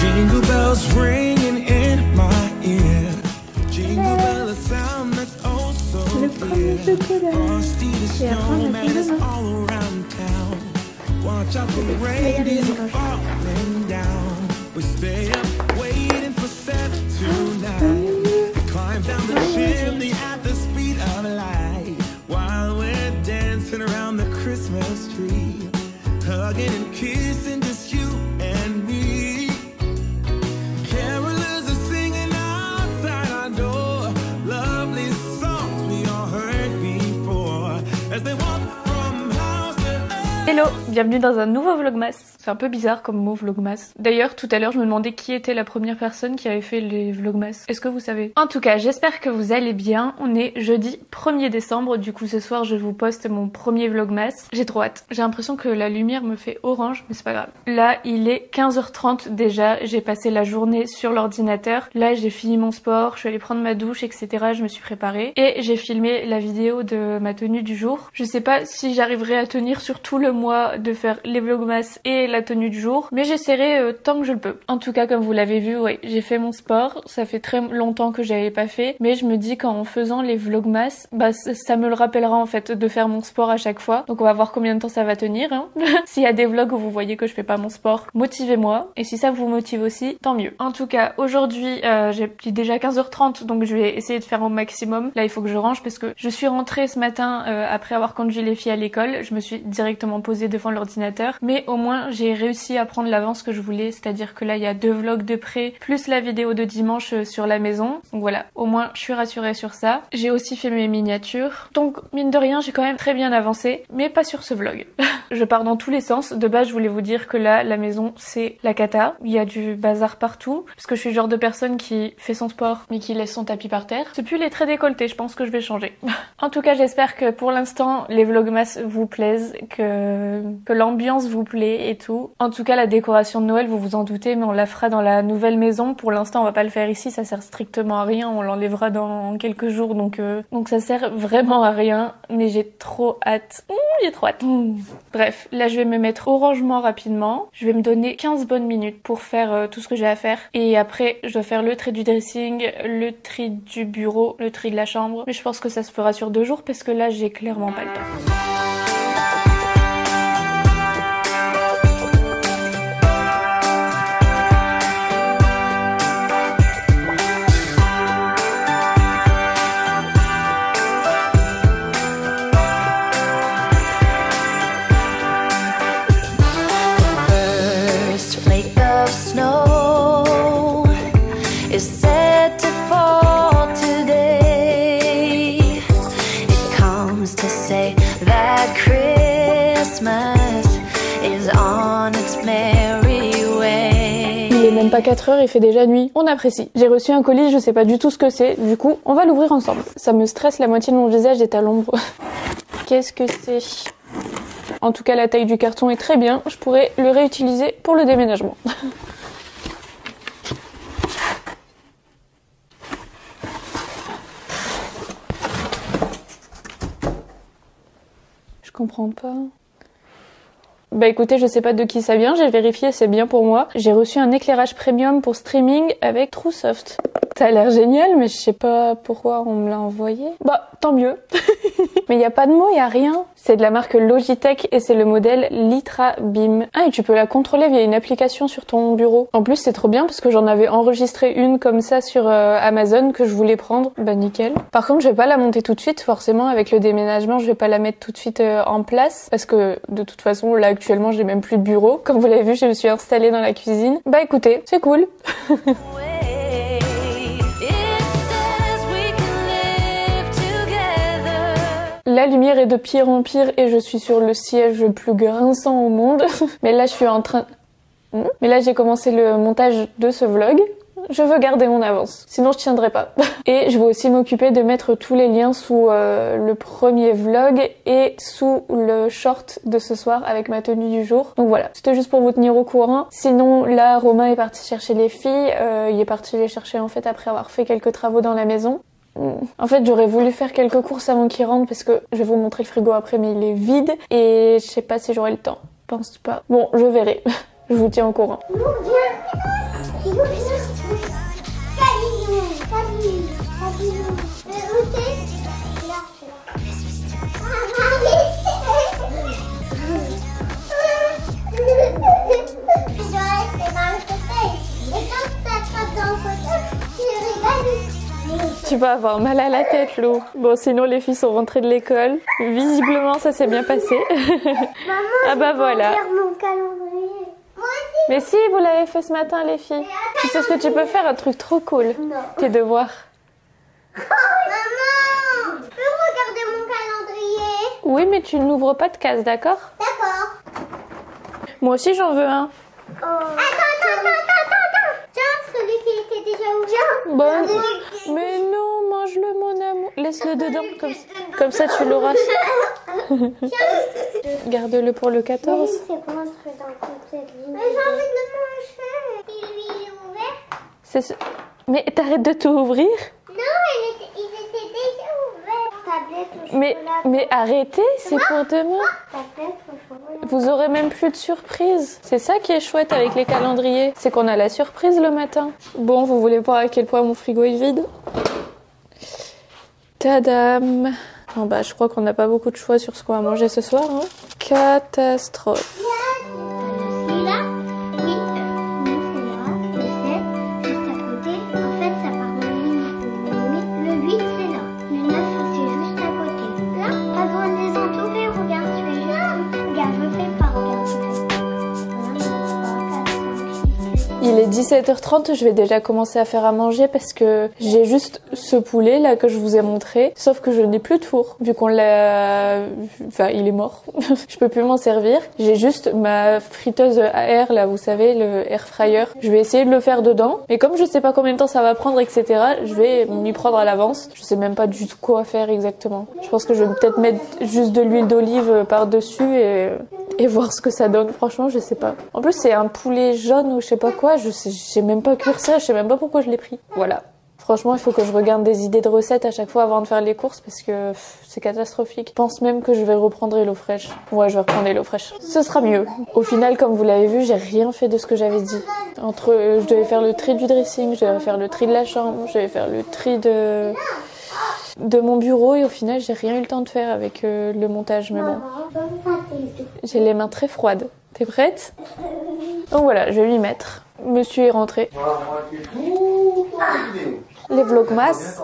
Jingle bells ringing in my ear. Jingle bell, a sound that's oh so clear. Frosty the snowman is all around town. Watch out for the reindeers are falling down. We stay up waiting for Santa tonight. Climb down the chimney at the speed of light, while we're dancing around the Christmas tree, hugging and kissing just you and me. Carolers are singing outside our door, lovely songs we all heard before, as they walk from house to house. Hello, bienvenue dans un nouveau vlogmas. C'est un peu bizarre comme mot vlogmas. D'ailleurs, tout à l'heure, je me demandais qui était la première personne qui avait fait les vlogmas. Est-ce que vous savez? En tout cas, j'espère que vous allez bien. On est jeudi 1er décembre. Du coup, ce soir, je vous poste mon premier vlogmas. J'ai trop hâte. J'ai l'impression que la lumière me fait orange, mais c'est pas grave. Là, il est 15h30 déjà. J'ai passé la journée sur l'ordinateur. Là, j'ai fini mon sport. Je suis allée prendre ma douche, etc. Je me suis préparée. Et j'ai filmé la vidéo de ma tenue du jour. Je sais pas si j'arriverai à tenir sur tout le mois de faire les vlogmas et la tenue du jour, mais j'essaierai tant que je le peux. En tout cas, comme vous l'avez vu, ouais, j'ai fait mon sport. Ça fait très longtemps que j'avais pas fait, mais je me dis qu'en faisant les vlogmas, bah ça me le rappellera en fait de faire mon sport à chaque fois. Donc on va voir combien de temps ça va tenir. Hein. S'il y a des vlogs où vous voyez que je fais pas mon sport, motivez-moi. Et si ça vous motive aussi, tant mieux. En tout cas, aujourd'hui, j'ai déjà 15h30, donc je vais essayer de faire au maximum. Là, il faut que je range parce que je suis rentrée ce matin après avoir conduit les filles à l'école. Je me suis directement posée devant l'ordinateur, mais au moins j'ai réussi à prendre l'avance que je voulais, c'est-à-dire que là il y a 2 vlogs de près plus la vidéo de dimanche sur la maison. Donc voilà, au moins je suis rassurée sur ça. J'ai aussi fait mes miniatures, donc mine de rien j'ai quand même très bien avancé, mais pas sur ce vlog. Je pars dans tous les sens. De base je voulais vous dire que là la maison c'est la cata, il y a du bazar partout, parce que je suis le genre de personne qui fait son sport mais qui laisse son tapis par terre. C'est plus les traits décolletés, je pense que je vais changer. En tout cas j'espère que pour l'instant les vlogmas vous plaisent, que l'ambiance vous plaît et tout. En tout cas la décoration de Noël, vous vous en doutez, mais on la fera dans la nouvelle maison. Pour l'instant on va pas le faire ici, ça sert strictement à rien, on l'enlèvera dans quelques jours, donc ça sert vraiment à rien, mais j'ai trop hâte. J'ai trop hâte. Bref, là je vais me mettre au rangement rapidement. Je vais me donner 15 bonnes minutes pour faire tout ce que j'ai à faire, et après je dois faire le tri du dressing, le tri du bureau, le tri de la chambre, mais je pense que ça se fera sur 2 jours parce que là j'ai clairement pas le temps. Même pas 4 heures, il fait déjà nuit. On apprécie. J'ai reçu un colis, je sais pas du tout ce que c'est. Du coup, on va l'ouvrir ensemble. Ça me stresse, la moitié de mon visage est à l'ombre. Qu'est-ce que c'est? En tout cas, la taille du carton est très bien. Je pourrais le réutiliser pour le déménagement. Je comprends pas. Bah écoutez, je sais pas de qui ça vient, j'ai vérifié, c'est bien pour moi. J'ai reçu un éclairage premium pour streaming avec TrueSoft. Ça a l'air génial, mais je sais pas pourquoi on me l'a envoyé. Bah, tant mieux. Mais y a pas de mots, y a rien. C'est de la marque Logitech et c'est le modèle Litra Beam. Ah, et tu peux la contrôler via une application sur ton bureau. En plus, c'est trop bien parce que j'en avais enregistré une comme ça sur Amazon que je voulais prendre. Bah nickel. Par contre, je vais pas la monter tout de suite, forcément, avec le déménagement, je vais pas la mettre tout de suite en place parce que de toute façon, là actuellement, j'ai même plus de bureau. Comme vous l'avez vu, je me suis installée dans la cuisine. Bah écoutez, c'est cool. La lumière est de pire en pire et je suis sur le siège le plus grinçant au monde. Mais là, je suis en train... Mais là, j'ai commencé le montage de ce vlog. Je veux garder mon avance, sinon je tiendrai pas. Et je vais aussi m'occuper de mettre tous les liens sous le premier vlog et sous le short de ce soir avec ma tenue du jour. Donc voilà, c'était juste pour vous tenir au courant. Sinon là, Romain est parti chercher les filles, il est parti les chercher en fait après avoir fait quelques travaux dans la maison. En fait, j'aurais voulu faire quelques courses avant qu'il rentre parce que je vais vous montrer le frigo après, mais il est vide et je sais pas si j'aurai le temps. Je pense pas. Bon, je verrai. Je vous tiens au courant. Tu vas avoir mal à la tête, Lou. Bon, sinon les filles sont rentrées de l'école. Visiblement, ça s'est bien passé. Maman, ah bah voilà. Mon calendrier. Moi aussi. Mais si, vous l'avez fait ce matin, les filles. Tu sais ce que tu peux faire? Un truc trop cool. Non. Tes devoirs. Maman, tu peux regarder mon calendrier? Oui, mais tu n'ouvres pas de case, d'accord? D'accord. Moi aussi, j'en veux un. Oh. Attends. Tiens, celui qui était déjà ouvert. Bon. Mais non, mange-le, mon amour. Laisse-le dedans, comme ça tu l'auras. Garde-le pour le 14. C'est quoi un truc dans le côté de Mais j'ai envie de le manger. Il est ouvert. Mais t'arrêtes de tout ouvrir? Non, il était déjà ouvert. Tablette au chocolat. Mais arrêtez, c'est pour demain. Tablette au chocolat. Vous aurez même plus de surprise. C'est ça qui est chouette avec les calendriers. C'est qu'on a la surprise le matin. Bon, vous voulez voir à quel point mon frigo est vide? Tadam! Bon bah je crois qu'on n'a pas beaucoup de choix sur ce qu'on va manger ce soir. Hein. Catastrophe. Celui-là, oui, nous c'est là, le 7, juste à côté. En fait, ça part de le 8, c'est là. Le 9, c'est juste à côté. Là, pas besoin de les entourer, regarde, tu fais juste. Regarde, je fais pas, regarde, je fais. 1, 2, 3, 4, 5, 6, 7. Il est 17h30, je vais déjà commencer à faire à manger parce que j'ai juste ce poulet là que je vous ai montré, sauf que je n'ai plus de four vu qu'on l'a... Enfin, il est mort. Je peux plus m'en servir. J'ai juste ma friteuse à air là, vous savez, le air fryer. Je vais essayer de le faire dedans, mais comme je sais pas combien de temps ça va prendre, etc., je vais m'y prendre à l'avance. Je sais même pas du tout quoi faire exactement. Je pense que je vais peut-être mettre juste de l'huile d'olive par-dessus et voir ce que ça donne. Franchement, je sais pas. En plus, c'est un poulet jaune ou je sais pas quoi. J'ai même pas cuire ça. Je sais même pas pourquoi je l'ai pris. Voilà. Franchement, il faut que je regarde des idées de recettes à chaque fois avant de faire les courses parce que c'est catastrophique. Je pense même que je vais reprendre HelloFresh. Ouais, je vais reprendre HelloFresh. Ce sera mieux. Au final, comme vous l'avez vu, j'ai rien fait de ce que j'avais dit. Je devais faire le tri du dressing, je devais faire le tri de la chambre, je devais faire le tri de mon bureau et au final, j'ai rien eu le temps de faire avec le montage. Mais bon, j'ai les mains très froides. T'es prête? Donc voilà, je vais m'y mettre. Monsieur est rentré. Les vlogmas,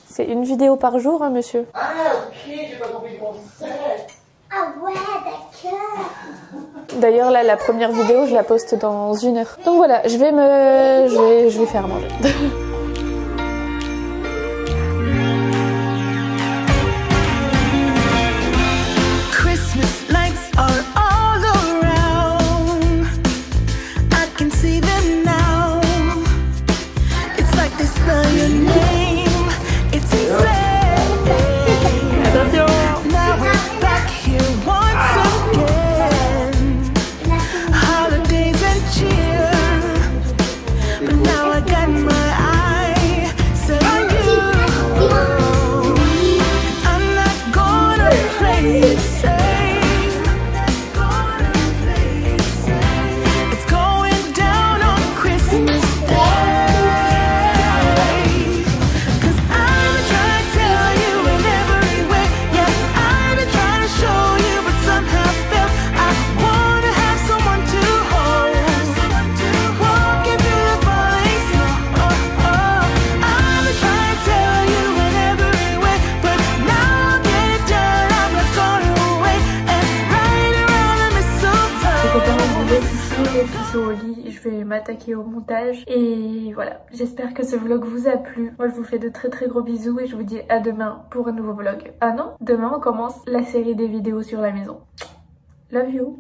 c'est une vidéo par jour, hein, monsieur. Ah ok, j'ai pas compris le concept. Ah ouais, d'accord. D'ailleurs, là, la première vidéo, je la poste dans 1 heure. Donc voilà, je vais faire manger. Christmas lights are all around. I can see them now. It's like they spell your name. It's insane. Attention! Now we're back here once again. Holidays and cheer. But now I got my eye set on you. I'm not gonna play it safe. It's going down on Christmas Day. 'Cause I've been trying to tell you in every way. Yeah, I've been trying to show you, but somehow failed. I wanna have someone to hold. Walking through the falling snow. Oh, oh. I've been trying to tell you in every way, but now I'll get it done. I'm not going away and right around the mistletoe. Les copains, on me laisse ici, les filles sont au lit, je vais m'attaquer au montage et voilà, j'espère que ce vlog vous a plu. Moi je vous fais de très très gros bisous et je vous dis à demain pour un nouveau vlog. Ah non, demain on commence la série des vidéos sur la maison. Love you.